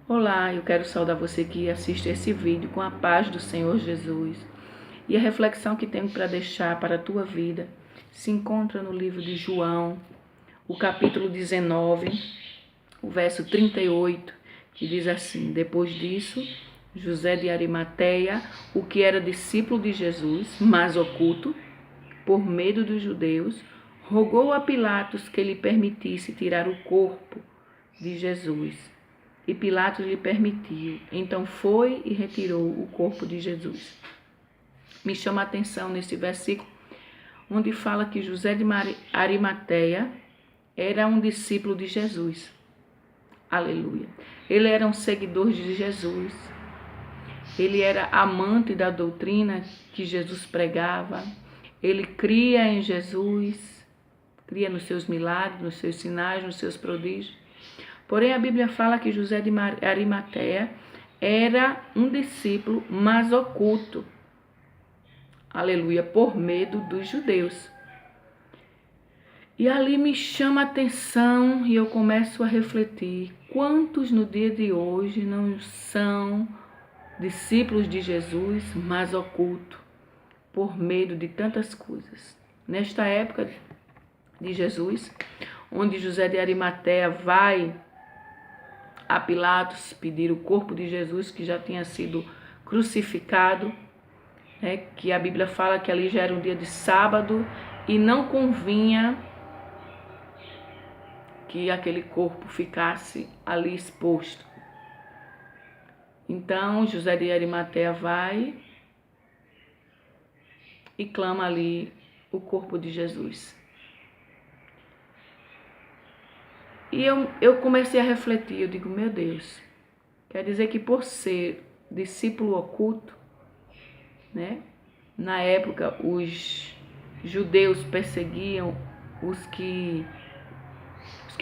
Olá, eu quero saudar você que assiste esse vídeo com a paz do Senhor Jesus. E a reflexão que tenho para deixar para a tua vida se encontra no livro de João, o capítulo 19, o verso 38, que diz assim: Depois disso, José de Arimateia, o que era discípulo de Jesus, mas oculto, por medo dos judeus, rogou a Pilatos que lhe permitisse tirar o corpo de Jesus. E Pilatos lhe permitiu. Então foi e retirou o corpo de Jesus. Me chama a atenção nesse versículo, onde fala que José de Arimateia era um discípulo de Jesus. Aleluia. Ele era um seguidor de Jesus. Ele era amante da doutrina que Jesus pregava. Ele cria em Jesus, cria nos seus milagres, nos seus sinais, nos seus prodígios. Porém, a Bíblia fala que José de Arimateia era um discípulo, mas oculto. Aleluia, por medo dos judeus. E ali me chama a atenção e eu começo a refletir: quantos no dia de hoje não são discípulos de Jesus, mas oculto, por medo de tantas coisas? Nesta época de Jesus, onde José de Arimateia vai a Pilatos pedir o corpo de Jesus, que já tinha sido crucificado, que a Bíblia fala que ali já era um dia de sábado e não convinha que aquele corpo ficasse ali exposto. Então José de Arimateia vai e clama ali o corpo de Jesus. E eu comecei a refletir, eu digo, meu Deus, quer dizer que por ser discípulo oculto, na época os judeus perseguiam os que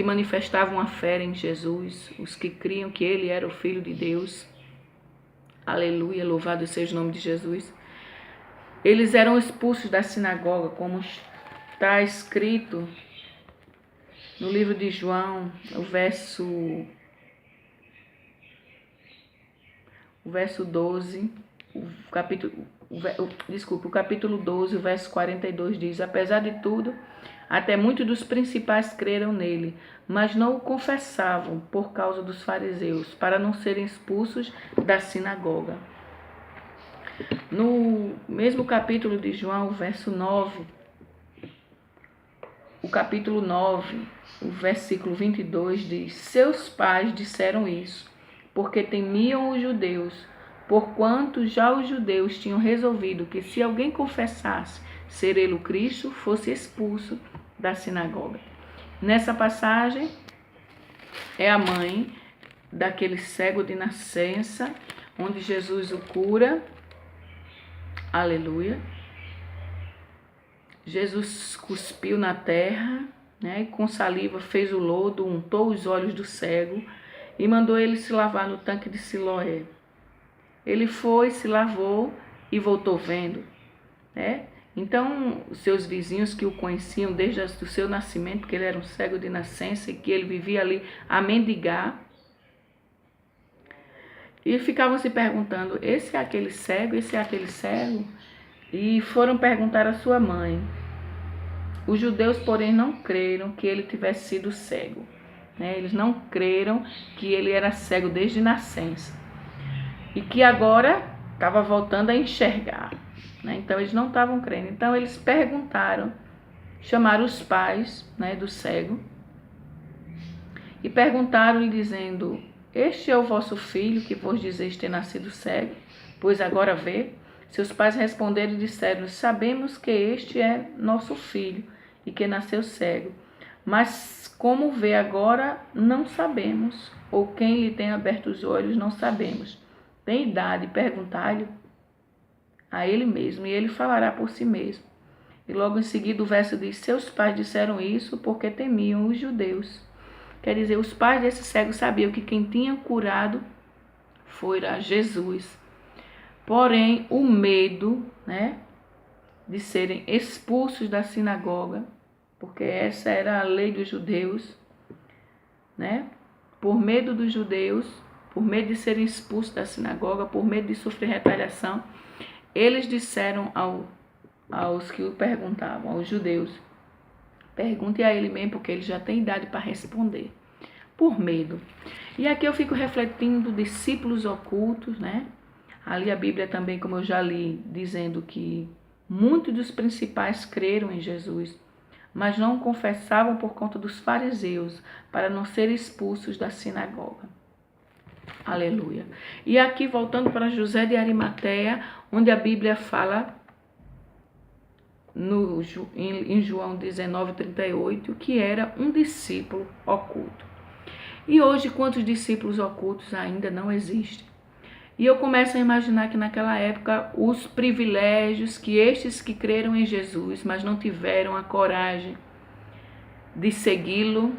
manifestavam a fé em Jesus, os que criam que ele era o Filho de Deus. Aleluia, louvado seja o nome de Jesus. Eles eram expulsos da sinagoga, como está escrito no livro de João, o verso 12, o capítulo 12, o verso 42 diz: Apesar de tudo, até muitos dos principais creram nele, mas não o confessavam por causa dos fariseus, para não serem expulsos da sinagoga. No mesmo capítulo de João, o verso 9, o capítulo 9, o versículo 22 diz: Seus pais disseram isso, porque temiam os judeus, porquanto já os judeus tinham resolvido que se alguém confessasse ser ele o Cristo, fosse expulso da sinagoga. Nessa passagem, é a mãe daquele cego de nascença, onde Jesus o cura. Aleluia. Jesus cuspiu na terra, e com saliva fez o lodo, untou os olhos do cego e mandou ele se lavar no tanque de Siloé. Ele foi, se lavou e voltou vendo. Então, os seus vizinhos que o conheciam desde o seu nascimento, porque ele era um cego de nascença e que ele vivia ali a mendigar, e ficavam se perguntando: esse é aquele cego, esse é aquele cego? E foram perguntar à sua mãe. Os judeus, porém, não creram que ele tivesse sido cego. Eles não creram que ele era cego desde nascença. E que agora estava voltando a enxergar. Então, eles não estavam crendo. Então, eles perguntaram, chamaram os pais do cego. E perguntaram-lhe dizendo: Este é o vosso filho que vos dizeis ter nascido cego, pois agora vê? Seus pais responderam e disseram: Sabemos que este é nosso filho e que nasceu cego, mas como vê agora não sabemos, ou quem lhe tem aberto os olhos não sabemos. Tem idade, perguntai-lhe a ele mesmo, e ele falará por si mesmo. E logo em seguida o verso diz: Seus pais disseram isso porque temiam os judeus. Quer dizer, os pais desse cego sabiam que quem tinha curado fora Jesus. Porém, o medo, de serem expulsos da sinagoga, porque essa era a lei dos judeus, por medo dos judeus, por medo de serem expulsos da sinagoga, por medo de sofrer retaliação, eles disseram aos que o perguntavam, aos judeus, pergunte a ele mesmo, porque ele já tem idade para responder. Por medo. E aqui eu fico refletindo discípulos ocultos, né? Ali a Bíblia também, como eu já li, dizendo que muitos dos principais creram em Jesus, mas não confessavam por conta dos fariseus, para não serem expulsos da sinagoga. Aleluia. E aqui voltando para José de Arimateia, onde a Bíblia fala em João 19:38, que era um discípulo oculto. E hoje, quantos discípulos ocultos ainda não existem? E eu começo a imaginar que naquela época os privilégios que estes que creram em Jesus, mas não tiveram a coragem de segui-lo,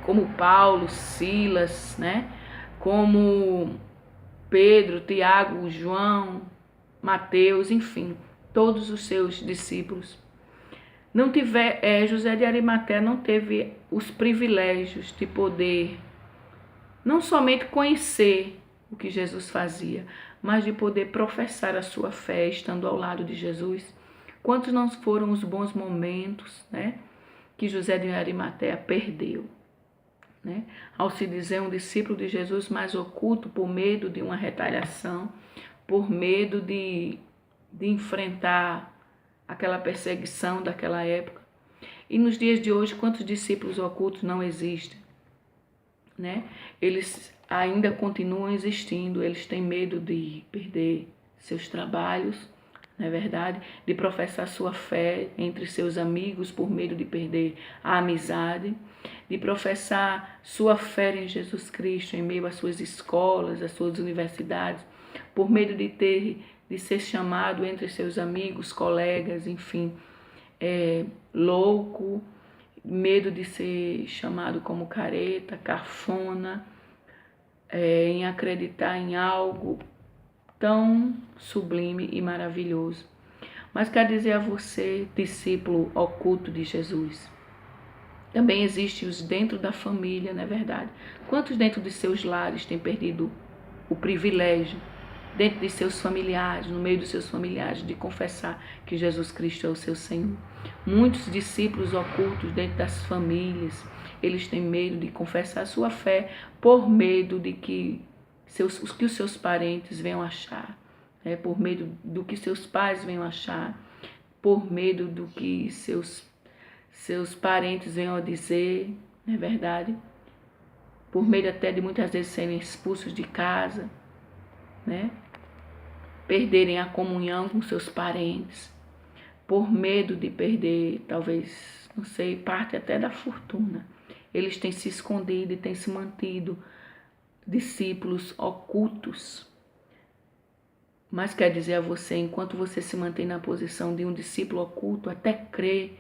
como Paulo, Silas, né? Como Pedro, Tiago, João, Mateus, enfim, todos os seus discípulos. José de Arimateia não teve os privilégios de poder não somente conhecer o que Jesus fazia, mas de poder professar a sua fé estando ao lado de Jesus. Quantos não foram os bons momentos, né, que José de Arimateia perdeu, né? Ao se dizer um discípulo de Jesus, mais oculto por medo de uma retaliação, por medo de enfrentar aquela perseguição daquela época. E nos dias de hoje, quantos discípulos ocultos não existem, né? Eles ainda continuam existindo, eles têm medo de perder seus trabalhos, não é verdade? De professar sua fé entre seus amigos por medo de perder a amizade, de professar sua fé em Jesus Cristo em meio às suas escolas, às suas universidades, por medo de ser chamado entre seus amigos, colegas, enfim, louco, medo de ser chamado como careta, cafona, em acreditar em algo tão sublime e maravilhoso. Mas quero dizer a você, discípulo oculto de Jesus, também existe os dentro da família, não é verdade? Quantos dentro de seus lares têm perdido o privilégio, dentro de seus familiares, no meio dos seus familiares, de confessar que Jesus Cristo é o seu Senhor? Muitos discípulos ocultos dentro das famílias, eles têm medo de confessar a sua fé por medo de que os seus parentes venham achar, por medo do que seus pais venham achar, por medo do que seus parentes venham a dizer, não é verdade? Por medo até de muitas vezes serem expulsos de casa, né? Perderem a comunhão com seus parentes, por medo de perder, talvez, não sei, parte até da fortuna. Eles têm se escondido e têm se mantido discípulos ocultos. Mas quer dizer a você, enquanto você se mantém na posição de um discípulo oculto, até crê,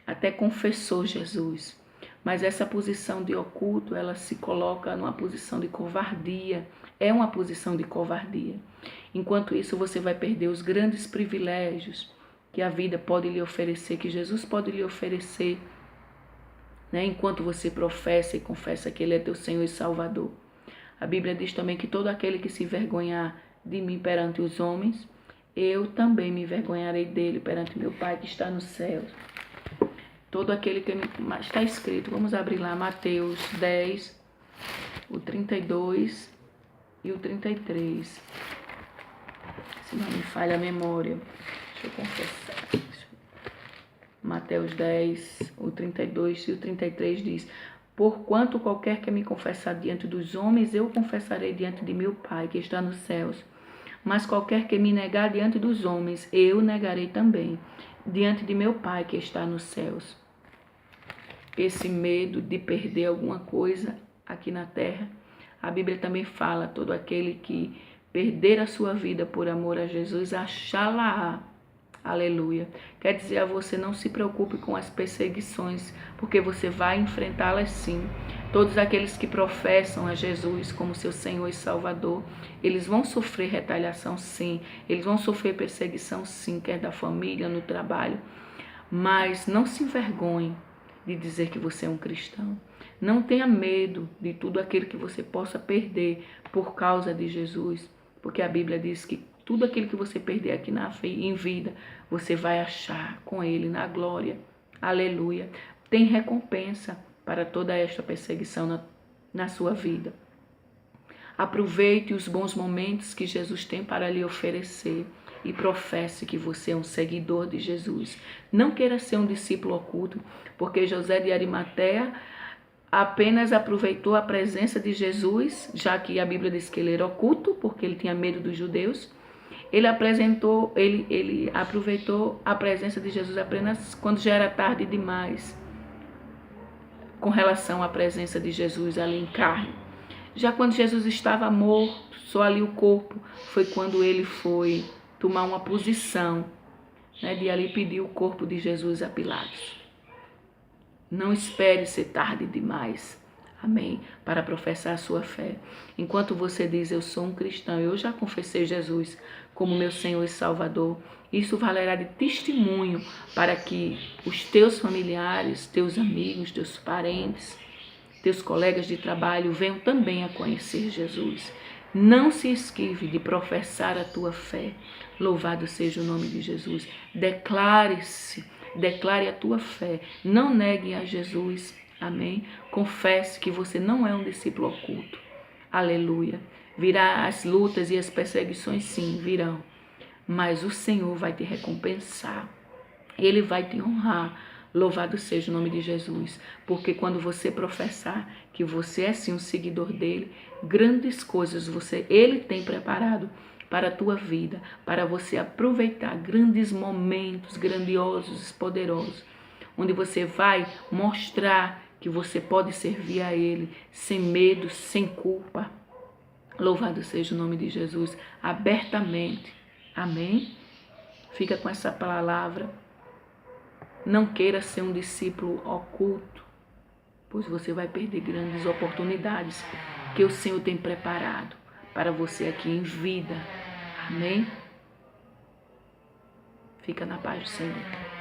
até confessou Jesus, mas essa posição de oculto, ela se coloca numa posição de covardia, é uma posição de covardia. Enquanto isso, você vai perder os grandes privilégios que a vida pode lhe oferecer, que Jesus pode lhe oferecer, né? Enquanto você professa e confessa que Ele é teu Senhor e Salvador. A Bíblia diz também que todo aquele que se envergonhar de mim perante os homens, eu também me envergonharei dele perante meu Pai que está nos céus. Todo aquele que está escrito, vamos abrir lá, Mateus 10, o 32 e o 33. Se não me falha a memória, deixa eu confessar. Mateus 10, o 32 e o 33 diz: porquanto qualquer que me confessar diante dos homens, eu confessarei diante de meu Pai que está nos céus. Mas qualquer que me negar diante dos homens, eu negarei também diante de meu Pai que está nos céus. Esse medo de perder alguma coisa aqui na terra, a Bíblia também fala, todo aquele que perder a sua vida por amor a Jesus, achá-la-á. Aleluia. Quer dizer a você, não se preocupe com as perseguições, porque você vai enfrentá-las sim. Todos aqueles que professam a Jesus como seu Senhor e Salvador, eles vão sofrer retaliação sim, eles vão sofrer perseguição sim, quer da família, no trabalho, mas não se envergonhe de dizer que você é um cristão. Não tenha medo de tudo aquilo que você possa perder por causa de Jesus, porque a Bíblia diz que tudo aquilo que você perder aqui em vida, você vai achar com Ele na glória. Aleluia. Tem recompensa para toda esta perseguição na sua vida. Aproveite os bons momentos que Jesus tem para lhe oferecer e professe que você é um seguidor de Jesus. Não queira ser um discípulo oculto, porque José de Arimateia apenas aproveitou a presença de Jesus, já que a Bíblia diz que ele era oculto, porque ele tinha medo dos judeus. Ele aproveitou a presença de Jesus apenas quando já era tarde demais, com relação à presença de Jesus ali em carne. Já quando Jesus estava morto, só ali o corpo, foi quando ele foi tomar uma posição, de ali pedir o corpo de Jesus a Pilatos. Não espere ser tarde demais, amém, para professar a sua fé. Enquanto você diz, eu sou um cristão, eu já confessei Jesus como meu Senhor e Salvador, isso valerá de testemunho para que os teus familiares, teus amigos, teus parentes, teus colegas de trabalho venham também a conhecer Jesus. Não se esquive de professar a tua fé. Louvado seja o nome de Jesus. Declare-se, declare a tua fé. Não negue a Jesus. Amém? Confesse que você não é um discípulo oculto. Aleluia. Virá as lutas e as perseguições, sim, virão. Mas o Senhor vai te recompensar. Ele vai te honrar. Louvado seja o nome de Jesus, porque quando você professar que você é sim um seguidor dele, grandes coisas ele tem preparado para a tua vida, para você aproveitar grandes momentos grandiosos, poderosos, onde você vai mostrar que você pode servir a ele sem medo, sem culpa. Louvado seja o nome de Jesus, abertamente. Amém? Fica com essa palavra. Não queira ser um discípulo oculto, pois você vai perder grandes oportunidades que o Senhor tem preparado para você aqui em vida. Amém? Fica na paz do Senhor.